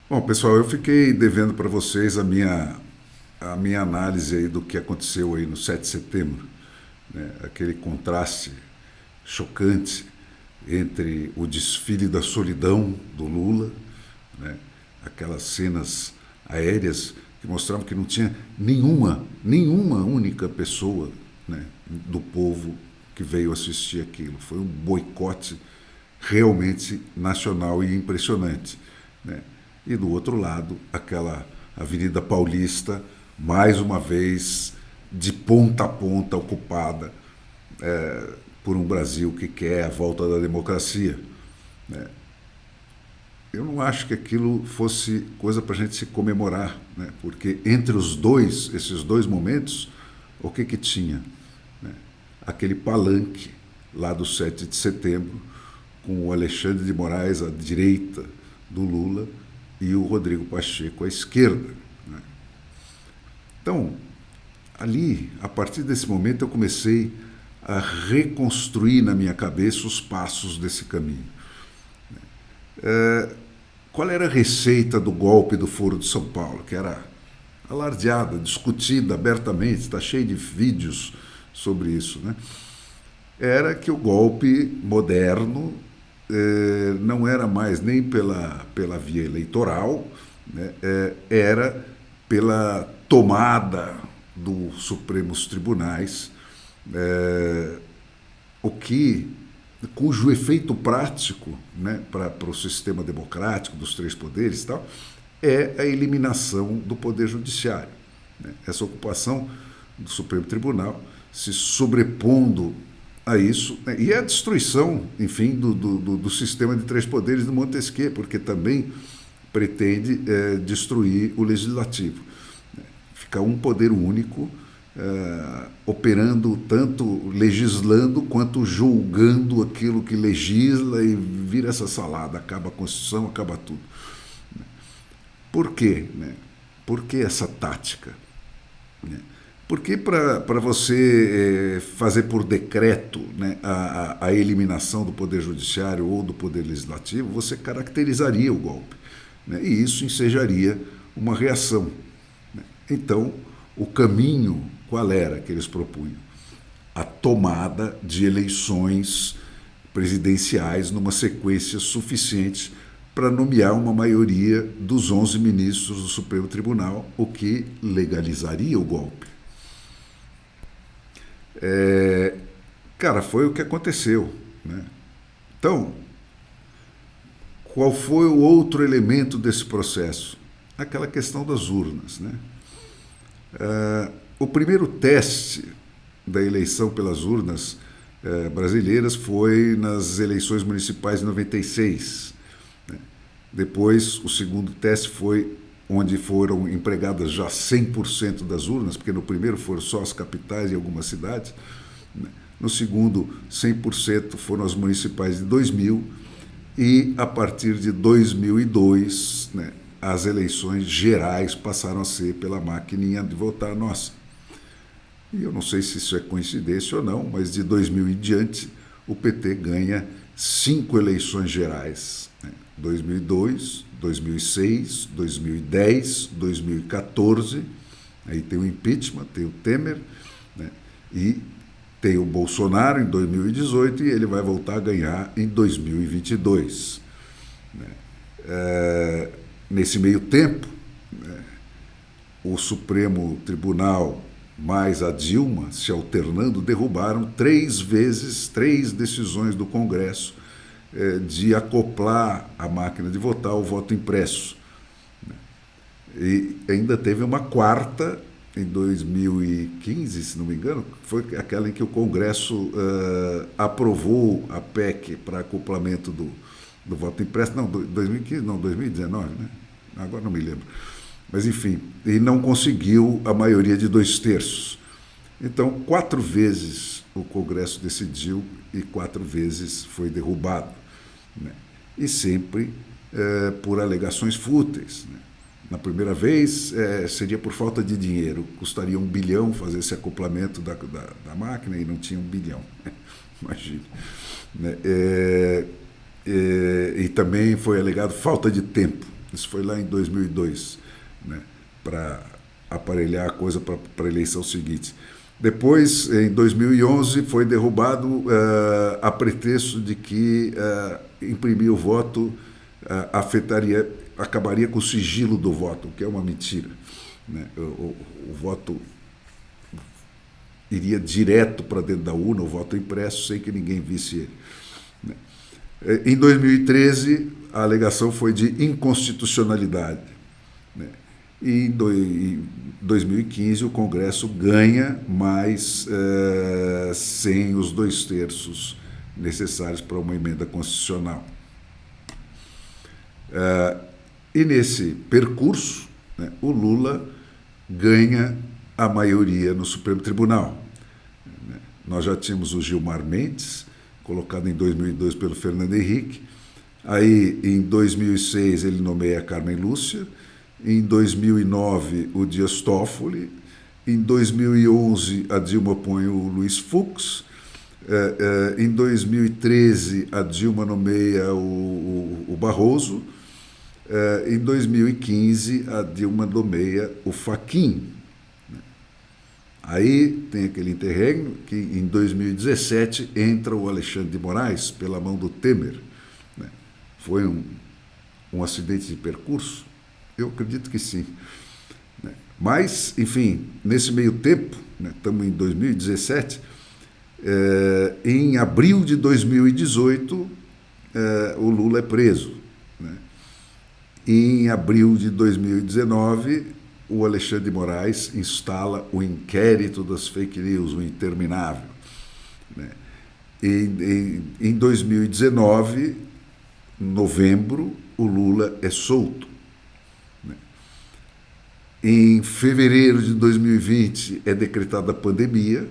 Bom, pessoal, eu fiquei devendo para vocês a minha análise aí do que aconteceu aí no 7 de setembro, né? Aquele contraste chocante entre o desfile da solidão do Lula, né? Aquelas cenas aéreas que mostravam que não tinha nenhuma única pessoa, né, do povo que veio assistir aquilo. Foi um boicote realmente nacional e impressionante, né? E do outro lado, aquela Avenida Paulista, mais uma vez, de ponta a ponta ocupada por um Brasil que quer a volta da democracia, né? Eu não acho que aquilo fosse coisa para a gente se comemorar, né? Porque entre esses dois momentos, o que tinha? Né? Aquele palanque lá do 7 de setembro, com o Alexandre de Moraes à direita do Lula e o Rodrigo Pacheco à esquerda, né? Então, ali, a partir desse momento, eu comecei a reconstruir na minha cabeça os passos desse caminho. Qual era a receita do golpe do Foro de São Paulo, que era alardeada, discutida abertamente, está cheio de vídeos sobre isso, né? Era que o golpe moderno não era mais nem pela via eleitoral, né? Era pela tomada dos Supremos Tribunais, o que cujo efeito prático, né, para o sistema democrático dos três poderes e tal, é a eliminação do poder judiciário, né? Essa ocupação do Supremo Tribunal se sobrepondo a isso, né, e a destruição, enfim, do sistema de três poderes do Montesquieu, porque também pretende destruir o legislativo, né? Ficar um poder único, operando tanto legislando quanto julgando aquilo que legisla, e vira essa salada, acaba a Constituição, acaba tudo. Por quê, né? Por que essa tática, né? Porque para você fazer por decreto, né, a eliminação do Poder Judiciário ou do Poder Legislativo, você caracterizaria o golpe, né, e isso ensejaria uma reação, né? Então, o caminho, qual era que eles propunham? A tomada de eleições presidenciais numa sequência suficiente para nomear uma maioria dos 11 ministros do Supremo Tribunal, o que legalizaria o golpe. Cara, foi o que aconteceu, né? Então, qual foi o outro elemento desse processo? Aquela questão das urnas, né? O primeiro teste da eleição pelas urnas brasileiras foi nas eleições municipais de 96. Né? Depois, o segundo teste foi onde foram empregadas já 100% das urnas, porque no primeiro foram só as capitais e algumas cidades. Né? No segundo, 100% foram as municipais de 2000, e a partir de 2002, né, as eleições gerais passaram a ser pela maquininha de votar nossa. E eu não sei se isso é coincidência ou não, mas de 2000 em diante, o PT ganha 5 eleições gerais, né? 2002, 2006, 2010, 2014, aí tem o impeachment, tem o Temer, né? E tem o Bolsonaro em 2018 e ele vai voltar a ganhar em 2022. Né? Nesse meio tempo, né, o Supremo Tribunal mais a Dilma, se alternando, derrubaram 3 vezes 3 decisões do Congresso de acoplar a máquina de votar ao voto impresso. E ainda teve uma quarta em 2015, se não me engano, foi aquela em que o Congresso aprovou a PEC para acoplamento do voto impresso. Não, 2015, não, 2019, né? Agora não me lembro. Mas, enfim, e não conseguiu a maioria de 2/3. Então, 4 vezes o Congresso decidiu e 4 vezes foi derrubado. Né? E sempre por alegações fúteis. Né? Na primeira vez, seria por falta de dinheiro. Custaria 1 bilhão fazer esse acoplamento da máquina e não tinha 1 bilhão. Imagine. Né? E também foi alegado falta de tempo. Isso foi lá em 2002, né, para aparelhar a coisa para a eleição seguinte. Depois, em 2011, foi derrubado a pretexto de que imprimir o voto acabaria com o sigilo do voto, o que é uma mentira, né? O voto iria direto para dentro da urna, o voto impresso, sem que ninguém visse ele, né? Em 2013, a alegação foi de inconstitucionalidade, né? E em 2015 o Congresso ganha, mas sem os 2/3 necessários para uma emenda constitucional. E nesse percurso, né, o Lula ganha a maioria no Supremo Tribunal. Nós já tínhamos o Gilmar Mendes, colocado em 2002 pelo Fernando Henrique. Aí, em 2006, ele nomeia a Carmen Lúcia. Em 2009, o Dias Toffoli. Em 2011, a Dilma põe o Luiz Fux. Em 2013, a Dilma nomeia o Barroso. Em 2015, a Dilma nomeia o Fachin. Aí tem aquele interregno que, em 2017, entra o Alexandre de Moraes pela mão do Temer. Foi um acidente de percurso? Eu acredito que sim. Mas, enfim, nesse meio tempo, estamos em 2017, em abril de 2018, o Lula é preso. Em abril de 2019, o Alexandre de Moraes instala o inquérito das fake news, o interminável. Em 2019, novembro, o Lula é solto. Em fevereiro de 2020 é decretada a pandemia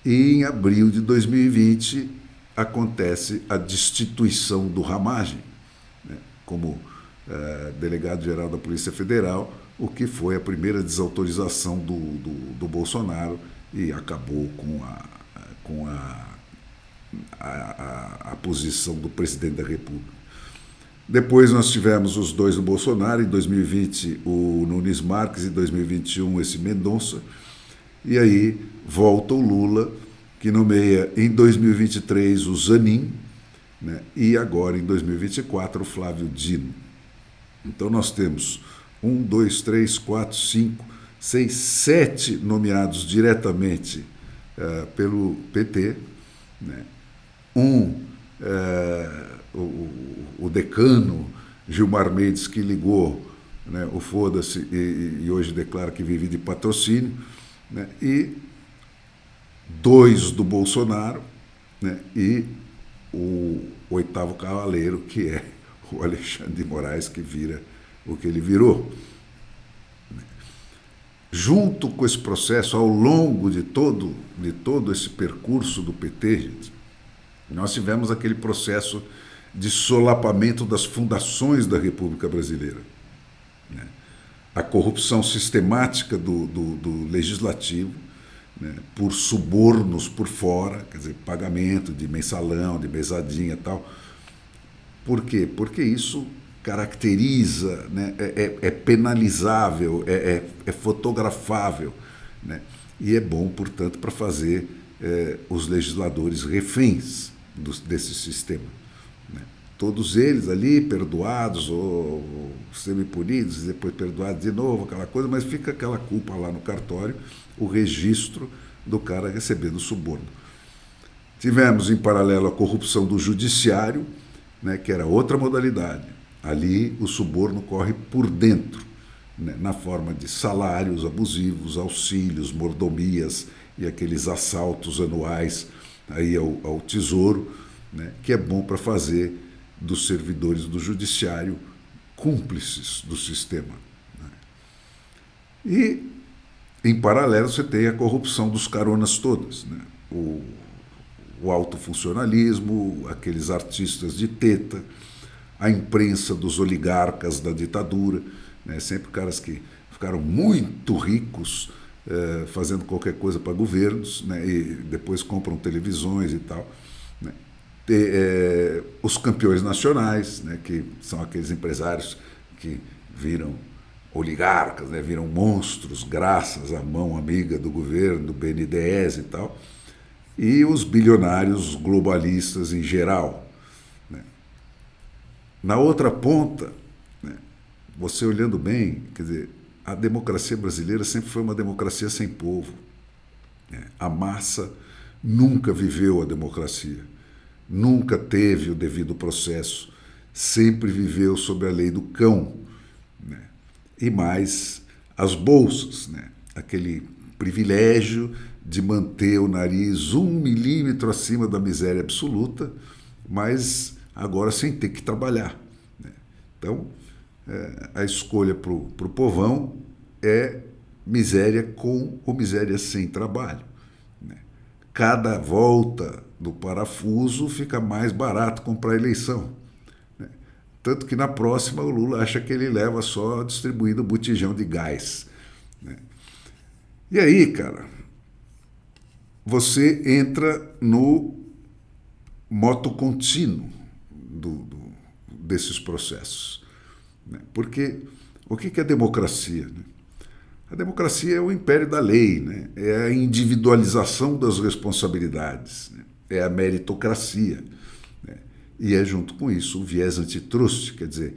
e em abril de 2020 acontece a destituição do Ramagem, como delegado-geral da Polícia Federal, o que foi a primeira desautorização do Bolsonaro e acabou com a posição do presidente da República. Depois nós tivemos os dois do Bolsonaro, em 2020 o Nunes Marques, em 2021 esse Mendonça, e aí volta o Lula, que nomeia em 2023 o Zanin, e agora em 2024 o Flávio Dino. Então nós temos 1, 2, 3, 4, 5, 6, 7 nomeados diretamente pelo PT, o decano Gilmar Mendes, que ligou o foda-se e hoje declara que vive de patrocínio, e 2 do Bolsonaro, e o 8º cavaleiro, que é o Alexandre de Moraes, que vira o que ele virou. Junto com esse processo, ao longo de todo esse percurso do PT, gente, nós tivemos aquele processo de solapamento das fundações da República Brasileira. A corrupção sistemática do legislativo, por subornos por fora, quer dizer, pagamento de mensalão, de mesadinha e tal. Por quê? Porque isso caracteriza, é penalizável, é fotografável, e é bom, portanto, para fazer os legisladores reféns desse sistema. Todos eles ali perdoados ou semi-punidos, depois perdoados de novo, aquela coisa, mas fica aquela culpa lá no cartório, o registro do cara recebendo suborno. Tivemos, em paralelo, a corrupção do judiciário, que era outra modalidade. Ali o suborno corre por dentro, na forma de salários abusivos, auxílios, mordomias e aqueles assaltos anuais aí ao tesouro, que é bom para fazer dos servidores do judiciário cúmplices do sistema. E, em paralelo, você tem a corrupção dos caronas todas, o autofuncionalismo, aqueles artistas de teta, a imprensa dos oligarcas da ditadura, sempre caras que ficaram muito ricos fazendo qualquer coisa para governos, e depois compram televisões e tal. Os campeões nacionais, que são aqueles empresários que viram oligarcas, né, viram monstros graças à mão amiga do governo, do BNDES e tal, e os bilionários globalistas em geral. Né. Na outra ponta, né, você olhando bem, quer dizer, a democracia brasileira sempre foi uma democracia sem povo. Né. A massa nunca viveu a democracia, nunca teve o devido processo, sempre viveu sob a lei do cão. Né. E mais as bolsas, né, aquele privilégio de manter o nariz 1 milímetro acima da miséria absoluta, mas agora sem ter que trabalhar. Né. Então, a escolha para o povão é miséria com ou miséria sem trabalho. Né. Cada volta do parafuso fica mais barato comprar eleição. Né. Tanto que na próxima o Lula acha que ele leva só distribuindo botijão de gás. Né. E aí, cara, você entra no moto contínuo desses processos. Né? Porque o que é democracia? Né? A democracia é o império da lei, né? É a individualização das responsabilidades, né? É a meritocracia. Né? E é, junto com isso, o viés antitruste, quer dizer,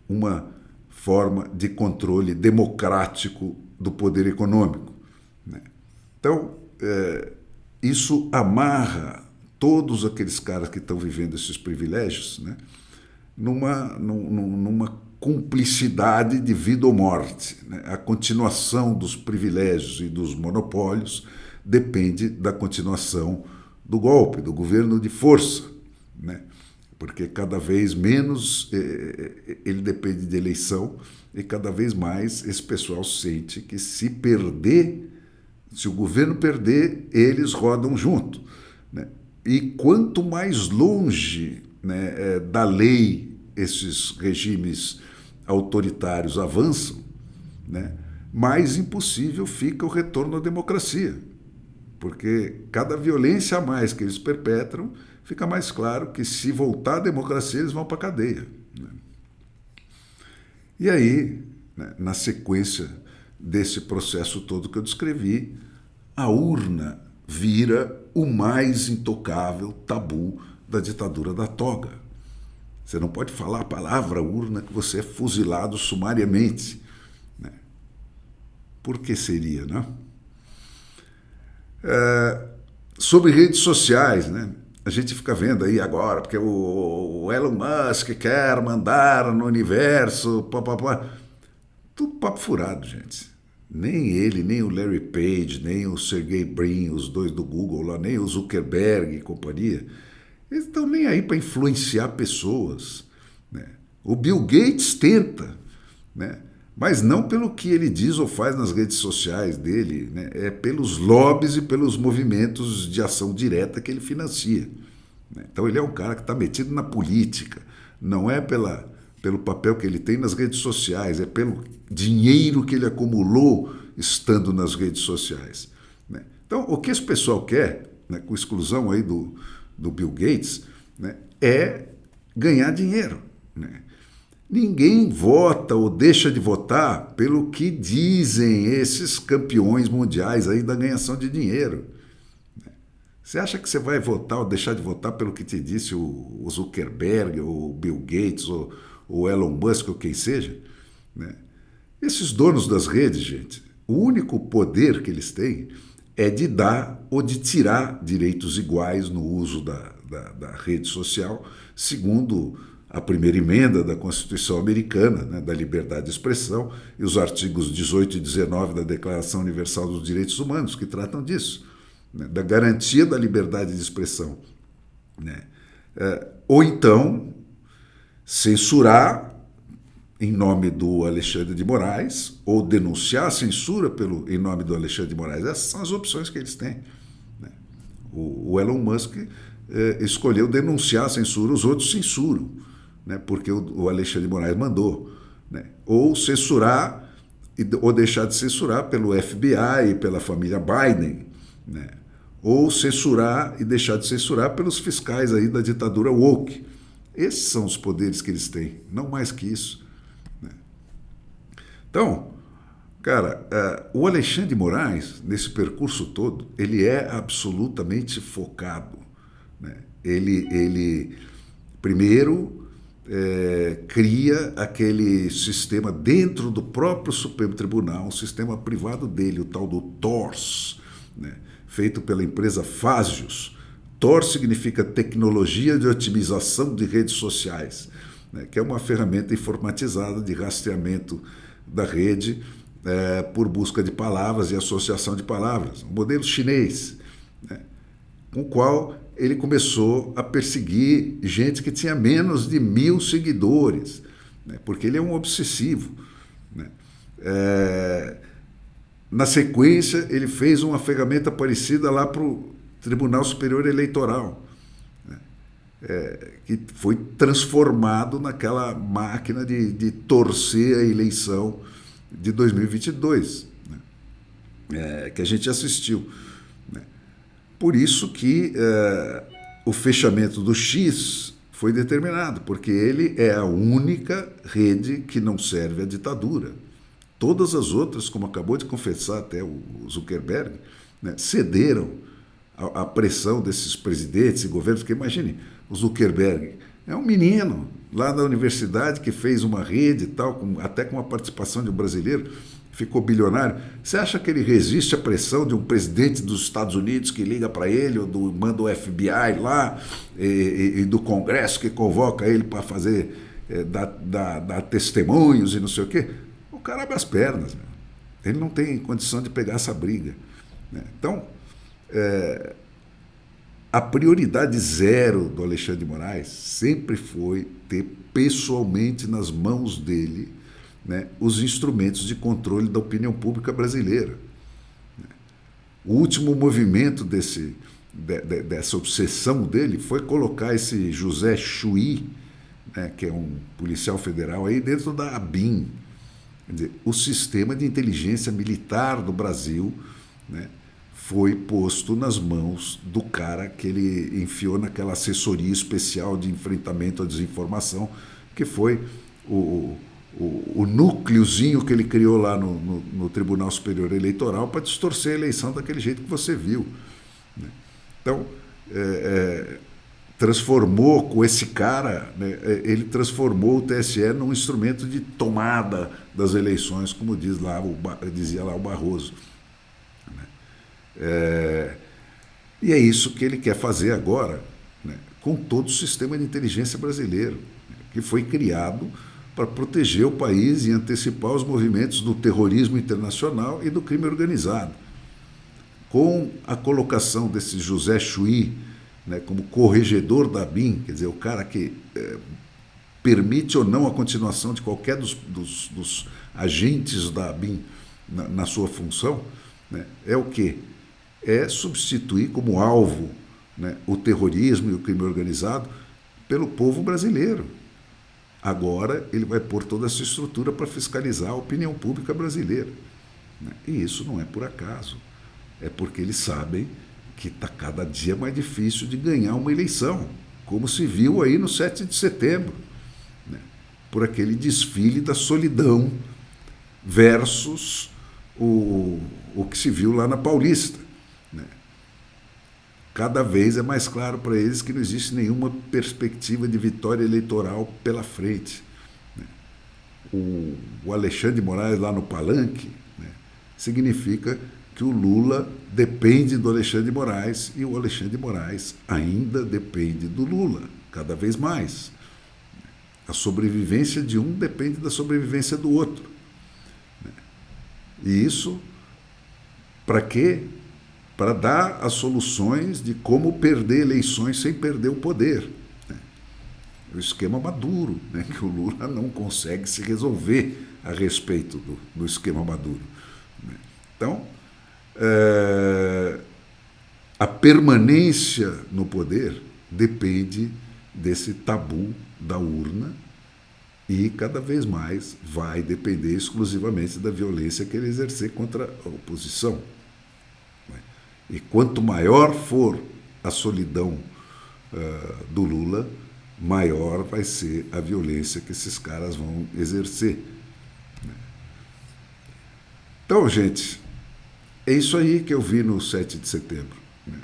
uma forma de controle democrático do poder econômico. Né? Então, isso amarra todos aqueles caras que estão vivendo esses privilégios, né, numa cumplicidade de vida ou morte. Né? A continuação dos privilégios e dos monopólios depende da continuação do golpe, do governo de força. Né? Porque cada vez menos ele depende de eleição e cada vez mais esse pessoal sente que se o governo perder, eles rodam junto. Né? E quanto mais longe, né, da lei esses regimes autoritários avançam, né, mais impossível fica o retorno à democracia. Porque cada violência a mais que eles perpetram, fica mais claro que se voltar à democracia, eles vão para a cadeia. Né? E aí, né, na sequência desse processo todo que eu descrevi, a urna vira o mais intocável tabu da ditadura da toga. Você não pode falar a palavra urna que você é fuzilado sumariamente. Né? Por que seria, né? Sobre redes sociais, né? A gente fica vendo aí agora, porque o Elon Musk quer mandar no universo, tudo papo furado, gente. Nem ele, nem o Larry Page, nem o Sergey Brin, os dois do Google lá, nem o Zuckerberg e companhia, eles estão nem aí para influenciar pessoas. Né? O Bill Gates tenta, né? Mas não pelo que ele diz ou faz nas redes sociais dele, né? É pelos lobbies e pelos movimentos de ação direta que ele financia. Né? Então ele é um cara que está metido na política, não é pelo papel que ele tem nas redes sociais, é pelo dinheiro que ele acumulou estando nas redes sociais. Né? Então, o que esse pessoal quer, né, com exclusão aí do Bill Gates, né, é ganhar dinheiro. Né? Ninguém vota ou deixa de votar pelo que dizem esses campeões mundiais aí da ganhação de dinheiro. Você acha que você vai votar ou deixar de votar pelo que te disse o Zuckerberg, ou o Bill Gates, ou o Elon Musk, ou quem seja? Né? Esses donos das redes, gente, o único poder que eles têm é de dar ou de tirar direitos iguais no uso da rede social, segundo a primeira emenda da Constituição Americana, né, da liberdade de expressão, e os artigos 18 e 19 da Declaração Universal dos Direitos Humanos, que tratam disso, né, da garantia da liberdade de expressão. Né? Ou então, censurar em nome do Alexandre de Moraes, ou denunciar a censura em nome do Alexandre de Moraes. Essas são as opções que eles têm. Né? O Elon Musk escolheu denunciar a censura, os outros censuram, né? Porque o Alexandre de Moraes mandou. Né? Ou censurar, ou deixar de censurar pelo FBI e pela família Biden. Né? Ou censurar e deixar de censurar pelos fiscais aí da ditadura woke. Esses são os poderes que eles têm, não mais que isso. Né? Então, cara, o Alexandre de Moraes, nesse percurso todo, ele é absolutamente focado, né? Ele primeiro, cria aquele sistema dentro do próprio Supremo Tribunal, um sistema privado dele, o tal do TORS, né? Feito pela empresa Fásios. TORS significa Tecnologia de Otimização de Redes Sociais, né? Que é uma ferramenta informatizada de rastreamento da rede por busca de palavras e associação de palavras. Um modelo chinês, né? Com o qual ele começou a perseguir gente que tinha menos de 1.000 seguidores, né? Porque ele é um obsessivo, né? Na sequência, ele fez uma ferramenta parecida lá para o Tribunal Superior Eleitoral, né? Que foi transformado naquela máquina de torcer a eleição de 2022, né? Que a gente assistiu, né? Por isso que o fechamento do X foi determinado, porque ele é a única rede que não serve à ditadura. Todas as outras, como acabou de confessar até o Zuckerberg, né, cederam à pressão desses presidentes e governos, porque imagine, o Zuckerberg é um menino lá da universidade que fez uma rede e tal, até com a participação de um brasileiro, ficou bilionário. Você acha que ele resiste à pressão de um presidente dos Estados Unidos que liga para ele, ou manda o FBI lá, e do Congresso que convoca ele para fazer, dar testemunhos e não sei o quê? O cara abre as pernas, meu. Ele não tem condição de pegar essa briga, né? Então, a prioridade zero do Alexandre de Moraes sempre foi ter pessoalmente nas mãos dele, né, os instrumentos de controle da opinião pública brasileira. O último movimento dessa obsessão dele foi colocar esse José Chuí, né, que é um policial federal, aí dentro da ABIN. Quer dizer, o sistema de inteligência militar do Brasil, né, foi posto nas mãos do cara que ele enfiou naquela assessoria especial de enfrentamento à desinformação, que foi o núcleozinho que ele criou lá no Tribunal Superior Eleitoral para distorcer a eleição daquele jeito que você viu, né? Então, transformou com esse cara, né, ele transformou o TSE num instrumento de tomada das eleições, como dizia lá o Barroso. E é isso que ele quer fazer agora, né, com todo o sistema de inteligência brasileiro, né, que foi criado para proteger o país e antecipar os movimentos do terrorismo internacional e do crime organizado. Com a colocação desse José Chuí, né, como corregedor da ABIN, quer dizer, o cara que permite ou não a continuação de qualquer dos agentes da ABIN na sua função, né, é o quê? É substituir como alvo, né, o terrorismo e o crime organizado pelo povo brasileiro. Agora ele vai pôr toda essa estrutura para fiscalizar a opinião pública brasileira, né? E isso não é por acaso, é porque eles sabem que está cada dia mais difícil de ganhar uma eleição, como se viu aí no 7 de setembro, né? Por aquele desfile da solidão versus o que se viu lá na Paulista, né? Cada vez é mais claro para eles que não existe nenhuma perspectiva de vitória eleitoral pela frente, né? O Alexandre de Moraes lá no palanque, né, significa que o Lula depende do Alexandre de Moraes e o Alexandre de Moraes ainda depende do Lula, cada vez mais. A sobrevivência de um depende da sobrevivência do outro, né? E isso para quê? Para dar as soluções de como perder eleições sem perder o poder, né? O esquema Maduro, né, que o Lula não consegue se resolver a respeito do esquema Maduro, né? Então, a permanência no poder depende desse tabu da urna e cada vez mais vai depender exclusivamente da violência que ele exercer contra a oposição. E quanto maior for a solidão do Lula, maior vai ser a violência que esses caras vão exercer, né? Então, gente, é isso aí que eu vi no 7 de setembro. Né?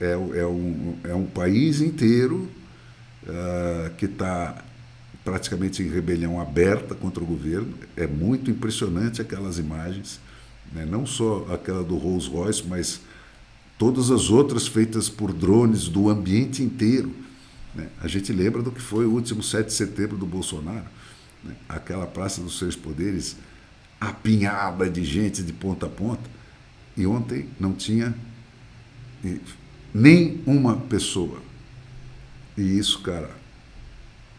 É um país inteiro que está praticamente em rebelião aberta contra o governo. É muito impressionante aquelas imagens, né? Não só aquela do Rolls Royce, mas todas as outras feitas por drones do ambiente inteiro. Né? A gente lembra do que foi o último 7 de setembro do Bolsonaro, né? Aquela Praça dos Três Poderes apinhada de gente de ponta a ponta, e ontem não tinha nem uma pessoa. E isso, cara,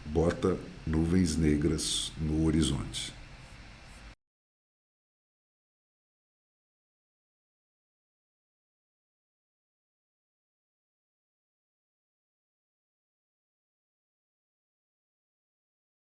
bota nuvens negras no horizonte.